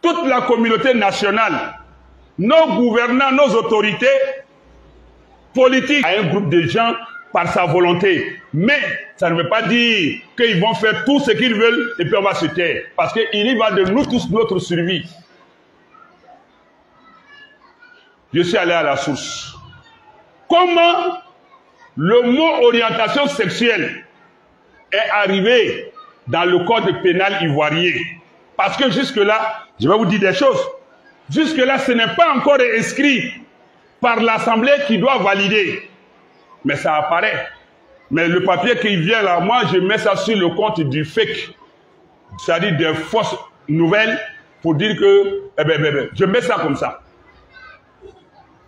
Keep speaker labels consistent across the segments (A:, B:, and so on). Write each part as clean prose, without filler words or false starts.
A: toute la communauté nationale, nos gouvernants, nos autorités politiques, à un groupe de gens par sa volonté. Mais ça ne veut pas dire qu'ils vont faire tout ce qu'ils veulent et puis on va se taire. Parce qu'il y va de nous tous, notre survie. Je suis allé à la source. Comment le mot orientation sexuelle est arrivé dans le code pénal ivoirien? Parce que jusque-là, je vais vous dire des choses. Jusque-là, ce n'est pas encore inscrit par l'Assemblée qui doit valider. Mais ça apparaît. Mais le papier qui vient là, moi, je mets ça sur le compte du fake. C'est-à-dire des fausses nouvelles pour dire que... je mets ça comme ça.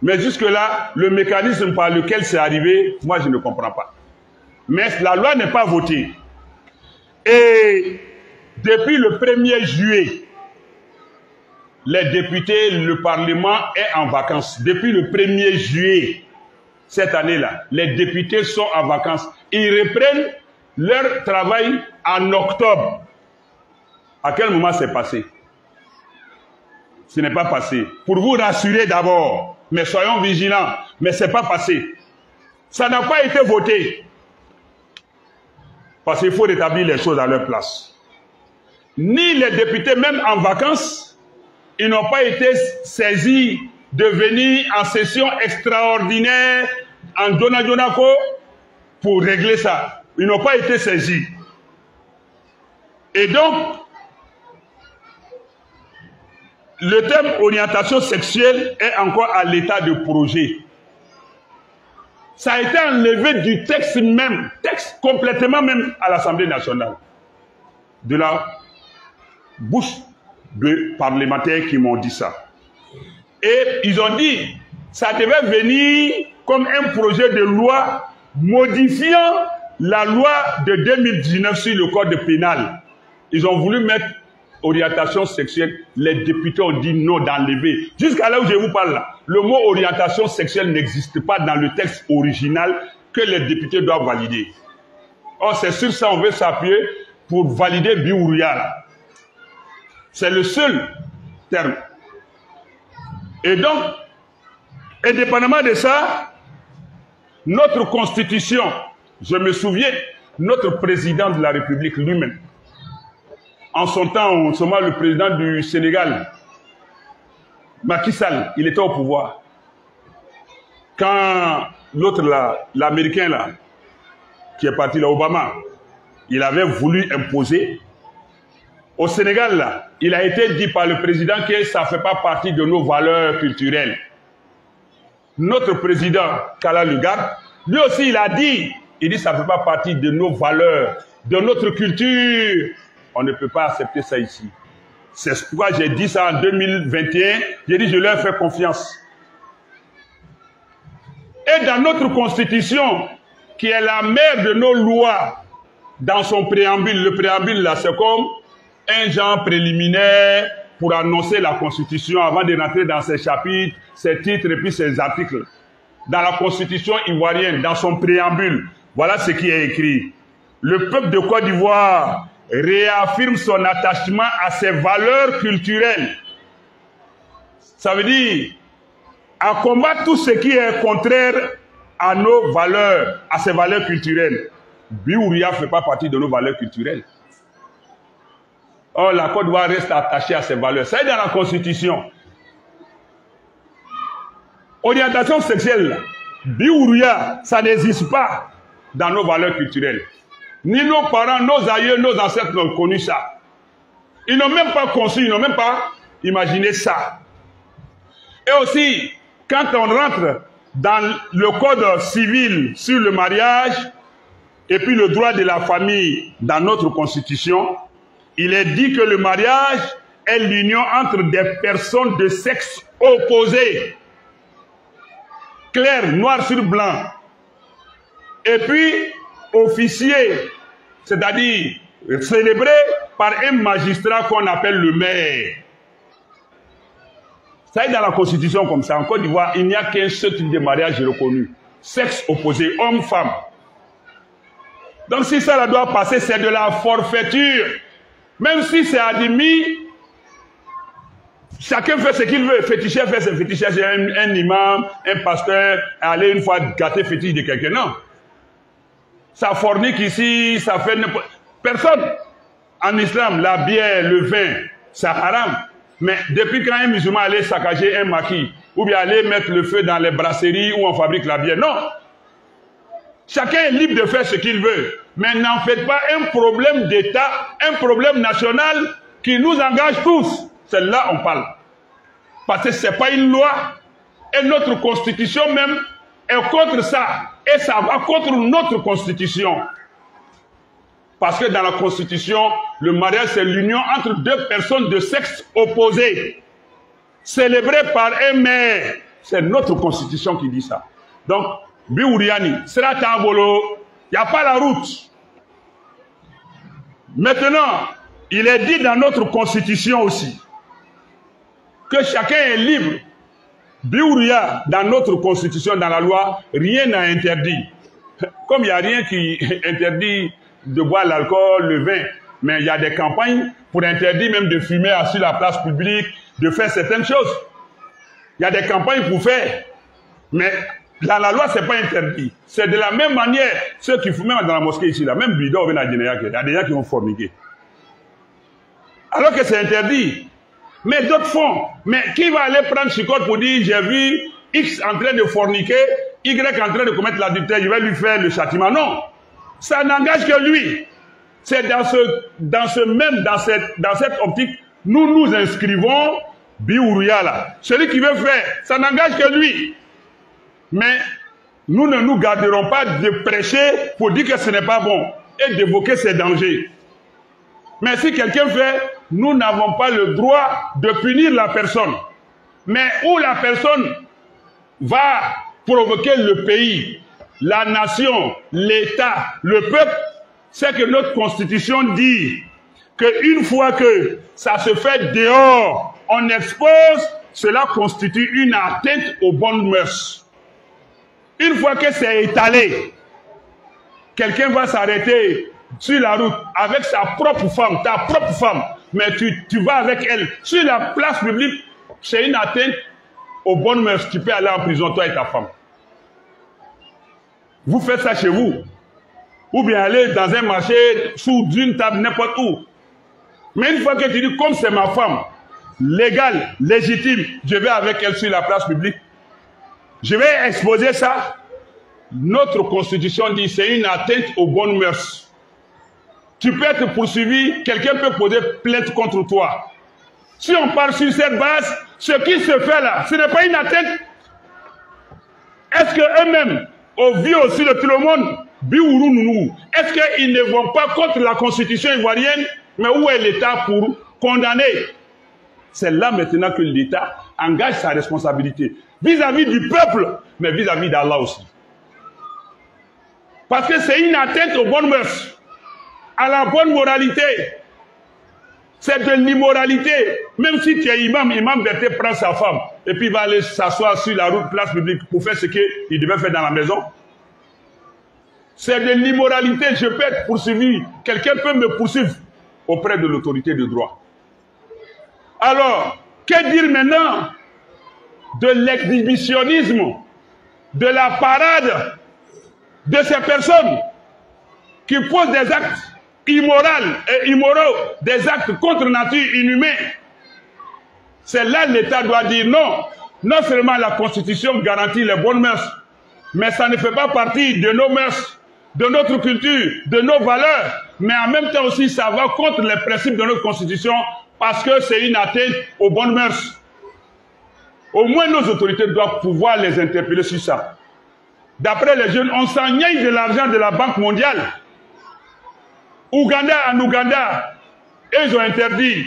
A: Mais jusque-là, le mécanisme par lequel c'est arrivé, moi, je ne comprends pas. Mais la loi n'est pas votée. Et depuis le 1er juillet, les députés, le Parlement est en vacances. Depuis le 1er juillet, cette année-là, les députés sont en vacances. Ils reprennent leur travail en octobre. À quel moment c'est passé? Ce n'est pas passé. Pour vous rassurer d'abord, mais soyons vigilants, mais ce n'est pas passé. Ça n'a pas été voté. Parce qu'il faut rétablir les choses à leur place. Ni les députés, même en vacances, ils n'ont pas été saisis de venir en session extraordinaire en Jonako pour régler ça. Ils n'ont pas été saisis. Et donc, le thème orientation sexuelle est encore à l'état de projet. Ça a été enlevé du texte même, texte complètement même à l'Assemblée nationale. De la bouche de parlementaires qui m'ont dit ça. Et ils ont dit, ça devait venir comme un projet de loi modifiant la loi de 2019 sur le code pénal. Ils ont voulu mettre orientation sexuelle. Les députés ont dit non d'enlever. Jusqu'à là où je vous parle là, le mot orientation sexuelle n'existe pas dans le texte original que les députés doivent valider. Or, c'est sur ça qu'on veut s'appuyer pour valider Biouria là. C'est le seul terme. Et donc, indépendamment de ça, notre constitution, je me souviens, notre président de la République lui-même, en son temps, le président du Sénégal, Macky Sall, il était au pouvoir. Quand l'autre là, l'Américain là, qui est parti là, Obama, il avait voulu imposer. Au Sénégal, là, il a été dit par le président que ça ne fait pas partie de nos valeurs culturelles. Notre président, Kala Lugar, lui aussi, il a dit, il dit ça ne fait pas partie de nos valeurs, de notre culture. On ne peut pas accepter ça ici. C'est pourquoi j'ai dit ça en 2021. J'ai dit, je leur fais confiance. Et dans notre constitution, qui est la mère de nos lois, dans son préambule, le préambule là, c'est comme un genre préliminaire pour annoncer la Constitution avant de rentrer dans ses chapitres, ses titres et puis ses articles. Dans la Constitution ivoirienne, dans son préambule, voilà ce qui est écrit. Le peuple de Côte d'Ivoire réaffirme son attachement à ses valeurs culturelles. Ça veut dire à combattre tout ce qui est contraire à nos valeurs, à ses valeurs culturelles. Biouria ne fait pas partie de nos valeurs culturelles. Or, la Côte d'Ivoire reste attachée à ses valeurs. Ça est dans la Constitution. Orientation sexuelle, Biouria, ça n'existe pas dans nos valeurs culturelles. Ni nos parents, nos aïeux, nos ancêtres n'ont connu ça. Ils n'ont même pas conçu, ils n'ont même pas imaginé ça. Et aussi, quand on rentre dans le code civil sur le mariage et puis le droit de la famille dans notre constitution, il est dit que le mariage est l'union entre des personnes de sexe opposé. Clair, noir sur blanc. Et puis, officier, c'est-à-dire célébré par un magistrat qu'on appelle le maire. Ça est dans la Constitution comme ça. En Côte d'Ivoire, il n'y a qu'un seul type de mariage reconnu. Sexe opposé, homme-femme. Donc si ça doit passer, c'est de la forfaiture. Même si c'est admis, chacun fait ce qu'il veut. Féticheur fait ses fétichages. Un imam, un pasteur, aller une fois gâter fétiche de quelqu'un. Non. Ça fornique ici, ça fait n'importe... Personne. En islam, la bière, le vin, c'est haram. Mais depuis quand un musulman allait saccager un maquis, ou bien aller mettre le feu dans les brasseries où on fabrique la bière, non. Chacun est libre de faire ce qu'il veut. Mais n'en faites pas un problème d'État, un problème national qui nous engage tous. C'est là qu'on parle. Parce que ce n'est pas une loi. Et notre constitution même est contre ça. Et ça va contre notre constitution. Parce que dans la constitution, le mariage c'est l'union entre deux personnes de sexe opposé. Célébré par un maire. C'est notre constitution qui dit ça. Donc, Biouriani, sera Tambolo, il n'y a pas la route. Maintenant, il est dit dans notre constitution aussi que chacun est libre. Biouria, dans notre constitution, dans la loi, rien n'a interdit. Comme il n'y a rien qui interdit de boire l'alcool, le vin, mais il y a des campagnes pour interdire même de fumer sur la place publique, de faire certaines choses. Il y a des campagnes pour faire, mais dans la loi, ce n'est pas interdit. C'est de la même manière, ceux qui fument dans la mosquée ici, là, même bidon, il y a des gens qui ont forniqué. Alors que c'est interdit. Mais d'autres font. Mais qui va aller prendre chicotte pour dire, j'ai vu X en train de forniquer, Y en train de commettre l'adultère, je vais lui faire le châtiment. Non. Ça n'engage que lui. C'est dans cette optique, nous nous inscrivons, Biouria là. Celui qui veut faire, ça n'engage que lui. Mais nous ne nous garderons pas de prêcher pour dire que ce n'est pas bon et d'évoquer ses dangers. Mais si quelqu'un fait, nous n'avons pas le droit de punir la personne. Mais où la personne va provoquer le pays, la nation, l'État, le peuple, c'est que notre constitution dit qu'une fois que ça se fait dehors, on expose, cela constitue une atteinte aux bonnes mœurs. Une fois que c'est étalé, quelqu'un va s'arrêter sur la route avec sa propre femme, ta propre femme, mais tu vas avec elle sur la place publique, c'est une atteinte aux bonnes mœurs. Tu peux aller en prison, toi et ta femme. Vous faites ça chez vous. Ou bien aller dans un marché, sous une table, n'importe où. Mais une fois que tu dis, comme c'est ma femme, légale, légitime, je vais avec elle sur la place publique, je vais exposer ça. Notre constitution dit c'est une atteinte aux bonnes mœurs. Tu peux être poursuivi, quelqu'un peut poser plainte contre toi. Si on part sur cette base, ce qui se fait là, ce n'est pas une atteinte. Est-ce qu'eux-mêmes, au vu aussi de tout le monde, est-ce qu'ils ne vont pas contre la constitution ivoirienne, mais où est l'État pour condamner? C'est là maintenant que l'État engage sa responsabilité vis-à-vis du peuple, mais vis-à-vis d'Allah aussi. Parce que c'est une atteinte aux bonnes mœurs, à la bonne moralité. C'est de l'immoralité. Même si tu es imam, imam Berthe prend sa femme et puis va aller s'asseoir sur la route, place publique pour faire ce qu'il devait faire dans la maison. C'est de l'immoralité. Je peux être poursuivi. Quelqu'un peut me poursuivre auprès de l'autorité de droit. Alors, que dire maintenant de l'exhibitionnisme, de la parade de ces personnes qui posent des actes immoraux, des actes contre nature inhumains? C'est là que l'État doit dire non. Non seulement la Constitution garantit les bonnes mœurs, mais ça ne fait pas partie de nos mœurs, de notre culture, de nos valeurs. Mais en même temps aussi, ça va contre les principes de notre Constitution parce que c'est une atteinte aux bonnes mœurs. Au moins, nos autorités doivent pouvoir les interpeller sur ça. D'après les jeunes, on s'ennuie de l'argent de la Banque mondiale. En Ouganda, ils ont interdit.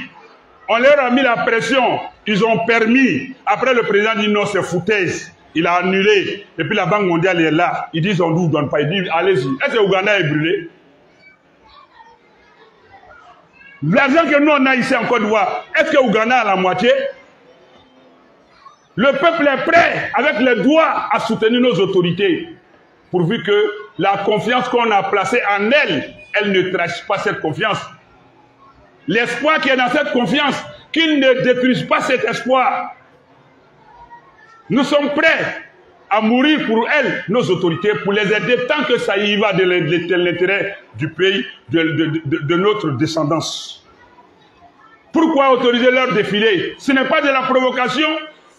A: On leur a mis la pression. Ils ont permis. Après, le président dit non, c'est foutaise. Il a annulé. Et puis la Banque mondiale est là. Ils disent on ne vous donne pas. Ils disent allez-y. Est-ce que l'Ouganda est brûlé? L'argent que nous on a ici en Côte d'Ivoire, est-ce que l'Ouganda a la moitié? Le peuple est prêt, avec les doigts, à soutenir nos autorités, pourvu que la confiance qu'on a placée en elle, elle ne trahisse pas cette confiance. l'espoir qui est dans cette confiance, qu'ils ne détruisent pas cet espoir. Nous sommes prêts à mourir pour elles, nos autorités, pour les aider tant que ça y va de l'intérêt du pays, de notre descendance. Pourquoi autoriser leur défilé? Ce n'est pas de la provocation.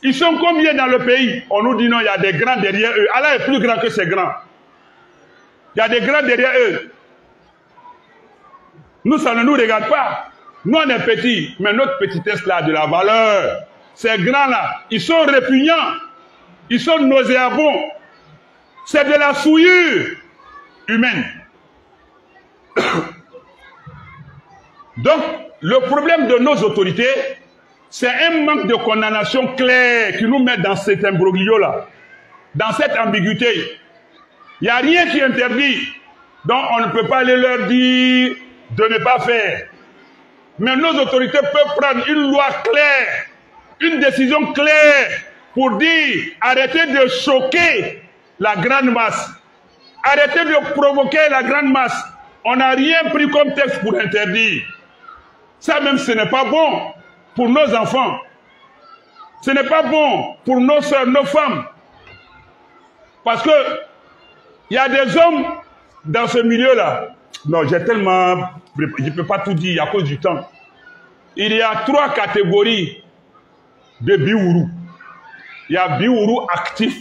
A: Ils sont combien dans le pays? On nous dit non, il y a des grands derrière eux. Allah est plus grand que ces grands. Il y a des grands derrière eux. Nous, ça ne nous regarde pas. Nous, on est petits, mais notre petitesse là a de la valeur. Ces grands-là, ils sont répugnants. Ils sont nauséabonds. C'est de la souillure humaine. Donc, le problème de nos autorités, c'est un manque de condamnation claire qui nous met dans cet imbroglio-là, dans cette ambiguïté. Il n'y a rien qui interdit. Donc, on ne peut pas aller leur dire de ne pas faire. Mais nos autorités peuvent prendre une loi claire, une décision claire pour dire arrêtez de choquer la grande masse. Arrêtez de provoquer la grande masse. On n'a rien pris comme texte pour interdire. Ça même, ce n'est pas bon pour nos enfants. Ce n'est pas bon pour nos soeurs, nos femmes. Parce que il y a des hommes dans ce milieu-là. Non, j'ai tellement... Je ne peux pas tout dire à cause du temps. Il y a 3 catégories de Biourou. Il y a Biourou actif.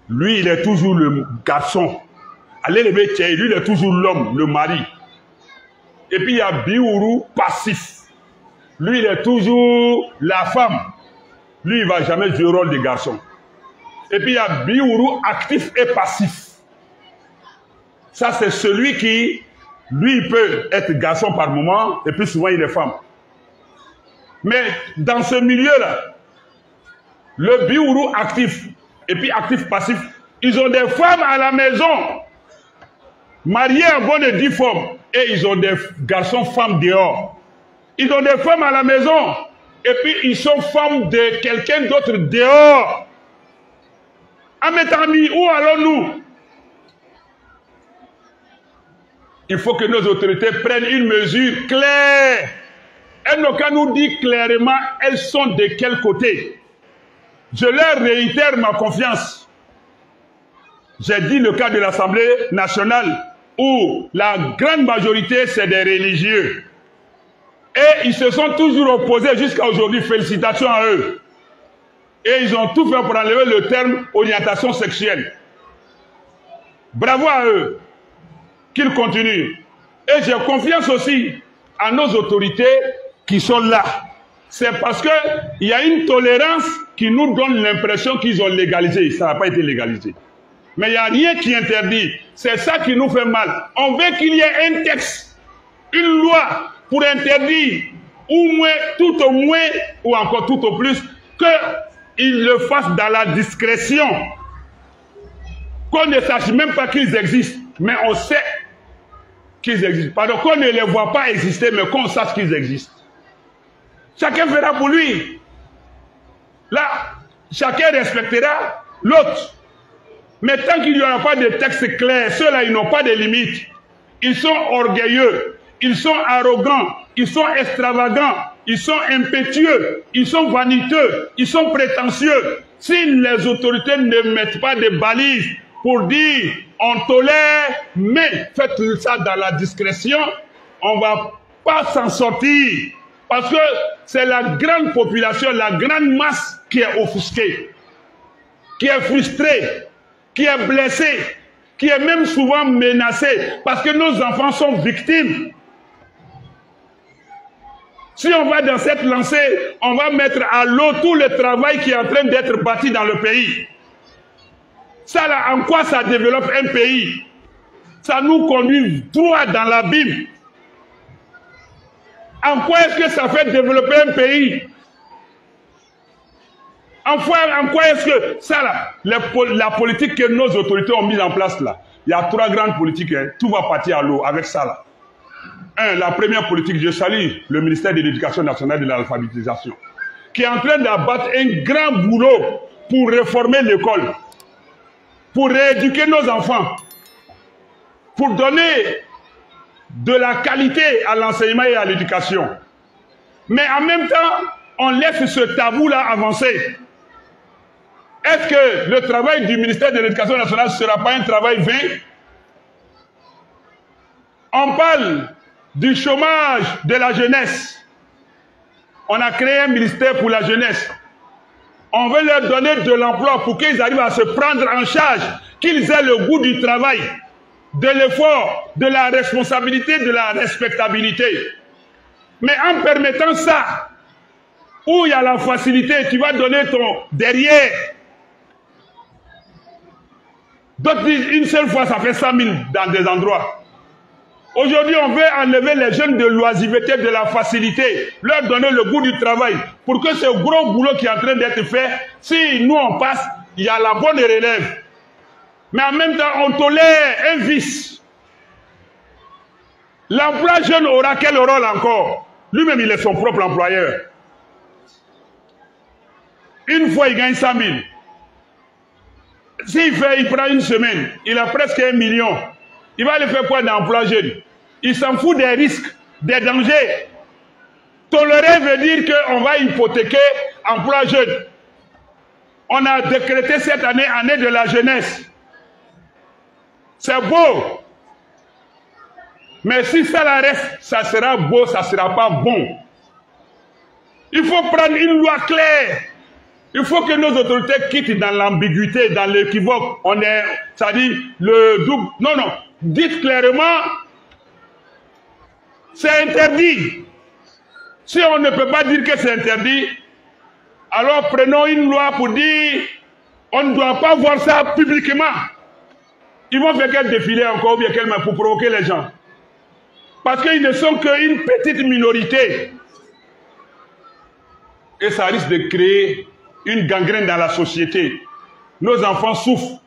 A: Lui, il est toujours le garçon. Allez le métier, lui, il est toujours l'homme, le mari. Et puis, il y a Biourou passif. Lui, il est toujours la femme. Lui, il ne va jamais jouer le rôle de garçon. Et puis, il y a Biourou actif et passif. Ça, c'est celui qui, lui, il peut être garçon par moment, et puis souvent, il est femme. Mais dans ce milieu-là, le Biourou actif, et puis actif-passif, ils ont des femmes à la maison, mariées en bonne et due forme, et ils ont des garçons-femmes dehors. Ils ont des femmes à la maison, et puis ils sont femmes de quelqu'un d'autre dehors. Ah, mes amis, où allons-nous? Il faut que nos autorités prennent une mesure claire. Elles n'ont qu'à nous dire clairement elles sont de quel côté. Je leur réitère ma confiance. J'ai dit le cas de l'Assemblée nationale où la grande majorité c'est des religieux. Et ils se sont toujours opposés jusqu'à aujourd'hui. Félicitations à eux. Et ils ont tout fait pour enlever le terme orientation sexuelle. Bravo à eux. Qu'ils continuent. Et j'ai confiance aussi à nos autorités qui sont là. C'est parce qu'il y a une tolérance qui nous donne l'impression qu'ils ont légalisé. Ça n'a pas été légalisé. Mais il n'y a rien qui interdit. C'est ça qui nous fait mal. On veut qu'il y ait un texte, une loi pour interdire, ou moins, tout au moins, ou encore tout au plus, qu'ils le fassent dans la discrétion. Qu'on ne sache même pas qu'ils existent. Mais on sait qu'ils existent. Pardon, qu'on ne les voit pas exister, mais qu'on sache qu'ils existent. Chacun fera pour lui. Là, chacun respectera l'autre. Mais tant qu'il n'y aura pas de texte clair, ceux-là, ils n'ont pas de limites. Ils sont orgueilleux, ils sont arrogants, ils sont extravagants, ils sont impétueux, ils sont vaniteux, ils sont prétentieux. Si les autorités ne mettent pas de balises pour dire on tolère, mais faites ça dans la discrétion, on ne va pas s'en sortir. Parce que c'est la grande population, la grande masse qui est offusquée, qui est frustrée, qui est blessée, qui est même souvent menacée, parce que nos enfants sont victimes. Si on va dans cette lancée, on va mettre à l'eau tout le travail qui est en train d'être bâti dans le pays. Ça là, en quoi ça développe un pays? Ça nous conduit droit dans l'abîme. En quoi est-ce que ça fait développer un pays? En quoi est-ce que ça là, la politique que nos autorités ont mise en place là, il y a 3 grandes politiques, hein, tout va partir à l'eau avec ça là. La première politique, je salue le ministère de l'Éducation nationale et de l'alphabétisation, qui est en train d'abattre un grand boulot pour réformer l'école, pour rééduquer nos enfants, pour donner de la qualité à l'enseignement et à l'éducation. Mais en même temps, on laisse ce tabou-là avancer. Est-ce que le travail du ministère de l'Éducation nationale ne sera pas un travail vain? On parle du chômage de la jeunesse. On a créé un ministère pour la jeunesse. On veut leur donner de l'emploi pour qu'ils arrivent à se prendre en charge, qu'ils aient le goût du travail, de l'effort, de la responsabilité, de la respectabilité. Mais en permettant ça, où il y a la facilité, tu vas donner ton derrière. D'autres disent une seule fois, ça fait 100 000 dans des endroits. Aujourd'hui, on veut enlever les jeunes de l'oisiveté, de la facilité, leur donner le goût du travail, pour que ce gros boulot qui est en train d'être fait, si nous on passe, il y a la bonne relève. Mais en même temps, on tolère un vice. L'emploi jeune aura quel rôle encore? Lui-même, il est son propre employeur. Une fois, il gagne 100 000. Il prend une semaine, il a presque 1 million. Il va aller faire quoi d'emploi jeune? Il s'en fout des risques, des dangers. Tolérer veut dire qu'on va hypothéquer emploi jeune. On a décrété cette année, année de la jeunesse. C'est beau. Mais si ça la reste, ça sera beau, ça ne sera pas bon. Il faut prendre une loi claire. Il faut que nos autorités quittent dans l'ambiguïté, dans l'équivoque. On est, ça dit, le double. Non, non. Dites clairement, c'est interdit. Si on ne peut pas dire que c'est interdit, alors prenons une loi pour dire, on ne doit pas voir ça publiquement. Ils vont faire quel défilé encore, ou bien quel pour provoquer les gens. Parce qu'ils ne sont qu'une petite minorité. Et ça risque de créer une gangrène dans la société. Nos enfants souffrent.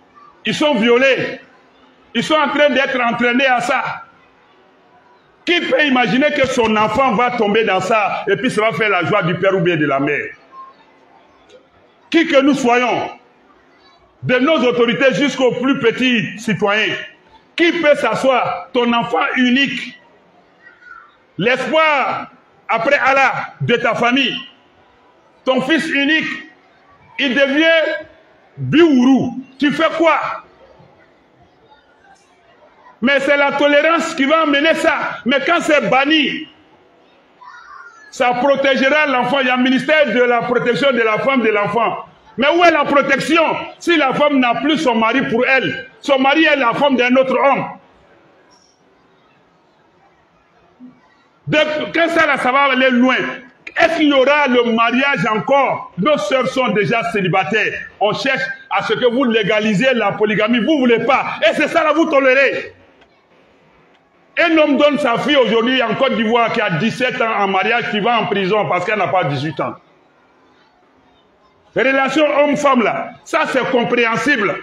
A: Ils sont violés. Ils sont en train d'être entraînés à ça. Qui peut imaginer que son enfant va tomber dans ça et puis ça va faire la joie du père ou bien de la mère? Qui que nous soyons, de nos autorités jusqu'aux plus petits citoyens, qui peut s'asseoir? Ton enfant unique, l'espoir après Allah de ta famille, ton fils unique, il devient biourou. Tu fais quoi? Mais c'est la tolérance qui va amener ça. Mais quand c'est banni, ça protégera l'enfant. Il y a un ministère de la protection de la femme, de l'enfant. Mais où est la protection si la femme n'a plus son mari pour elle? Son mari est la femme d'un autre homme. Donc, quand ça, là, ça va aller loin. Est-ce qu'il y aura le mariage encore? Nos sœurs sont déjà célibataires. On cherche à ce que vous légalisez la polygamie. Vous ne voulez pas. Et c'est ça, là, vous tolérez. Un homme donne sa fille aujourd'hui en Côte d'Ivoire qui a 17 ans en mariage, qui va en prison parce qu'elle n'a pas 18 ans. Les relations homme-femme là, ça c'est compréhensible.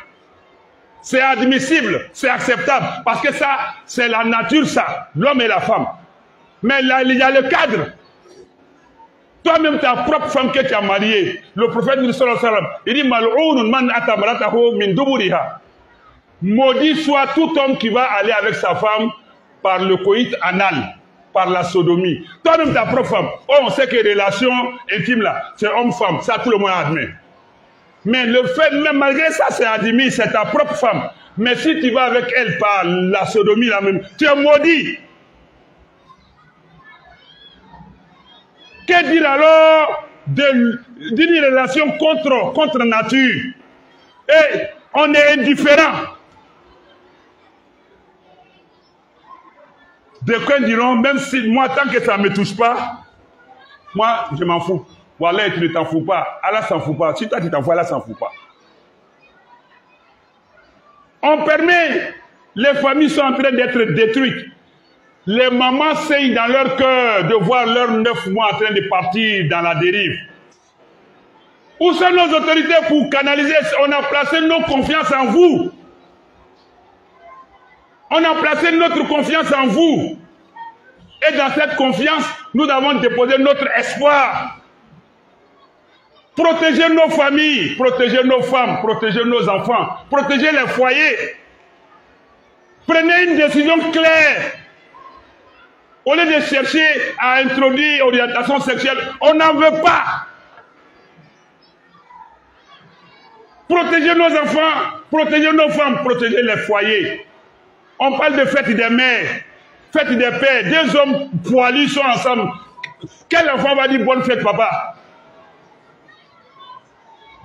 A: C'est admissible, c'est acceptable. Parce que ça, c'est la nature ça, l'homme et la femme. Mais là, il y a le cadre. Toi-même, ta propre femme que tu as mariée, le prophète il dit Mal'ounun man atamaratahu min duburiha. Maudit soit tout homme qui va aller avec sa femme par le coït anal, par la sodomie. Toi-même, ta propre femme. Oh, on sait que les relations intimes là, c'est homme-femme, ça tout le monde admet. Mais le fait, même malgré ça, c'est admis, c'est ta propre femme. Mais si tu vas avec elle par la sodomie là même, tu es maudit. Que dire alors d'une relation contre nature? Et on est indifférent. D'aucuns diront, même si moi, tant que ça ne me touche pas, moi, je m'en fous. Voilà, tu ne t'en fous pas. Allah s'en fout pas. Si toi, tu t'en fous, Allah s'en fout pas. On permet, les familles sont en train d'être détruites. Les mamans saignent dans leur cœur de voir leurs 9 mois en train de partir dans la dérive. Où sont nos autorités pour canaliser? On a placé nos confiances en vous. On a placé notre confiance en vous. Et dans cette confiance, nous avons déposé notre espoir. Protégez nos familles, protégez nos femmes, protégez nos enfants, protégez les foyers. Prenez une décision claire. Au lieu de chercher à introduire orientation sexuelle, on n'en veut pas. Protéger nos enfants, protéger nos femmes, protéger les foyers. On parle de fête des mères, fête des pères. Deux hommes poilus sont ensemble. Quel enfant va dire bonne fête, papa?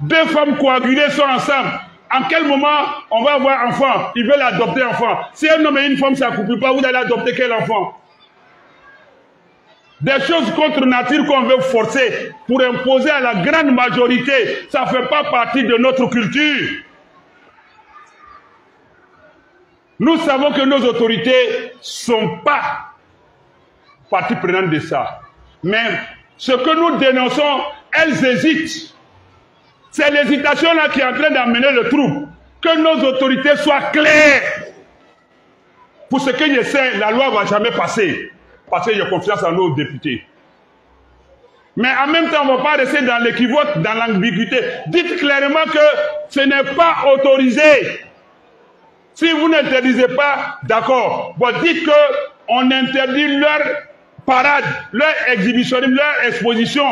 A: Deux femmes coagulées sont ensemble. En quel moment on va avoir enfant? Ils veulent adopter enfant. Si un homme et une femme ne s'accouplent pas, vous allez adopter quel enfant? Des choses contre nature qu'on veut forcer pour imposer à la grande majorité, ça ne fait pas partie de notre culture. Nous savons que nos autorités ne sont pas partie prenante de ça. Mais ce que nous dénonçons, elles hésitent. C'est l'hésitation-là qui est en train d'amener le trouble. Que nos autorités soient claires. Pour ce que je sais, la loi ne va jamais passer. Parce que j'ai confiance en nos députés. Mais en même temps, on ne va pas rester dans l'équivoque, dans l'ambiguïté. Dites clairement que ce n'est pas autorisé. Si vous n'interdisez pas, d'accord. Bon, dites qu'on interdit leur parade, leur exhibitionnisme, leur exposition.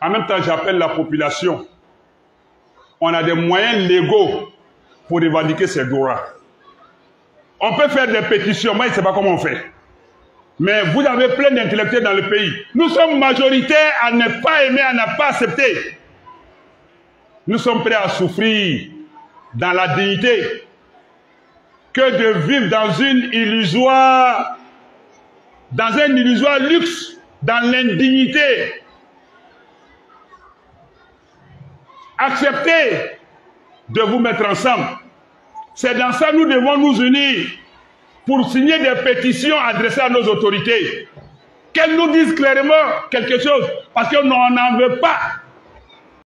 A: En même temps, j'appelle la population. On a des moyens légaux pour revendiquer ces droits. On peut faire des pétitions, moi je ne sais pas comment on fait. Mais vous avez plein d'intellectuels dans le pays. Nous sommes majoritaires à ne pas aimer, à ne pas accepter. Nous sommes prêts à souffrir dans la dignité que de vivre dans un illusoire luxe, dans l'indignité. Acceptez de vous mettre ensemble. C'est dans ça que nous devons nous unir pour signer des pétitions adressées à nos autorités. Qu'elles nous disent clairement quelque chose, parce qu'on n'en veut pas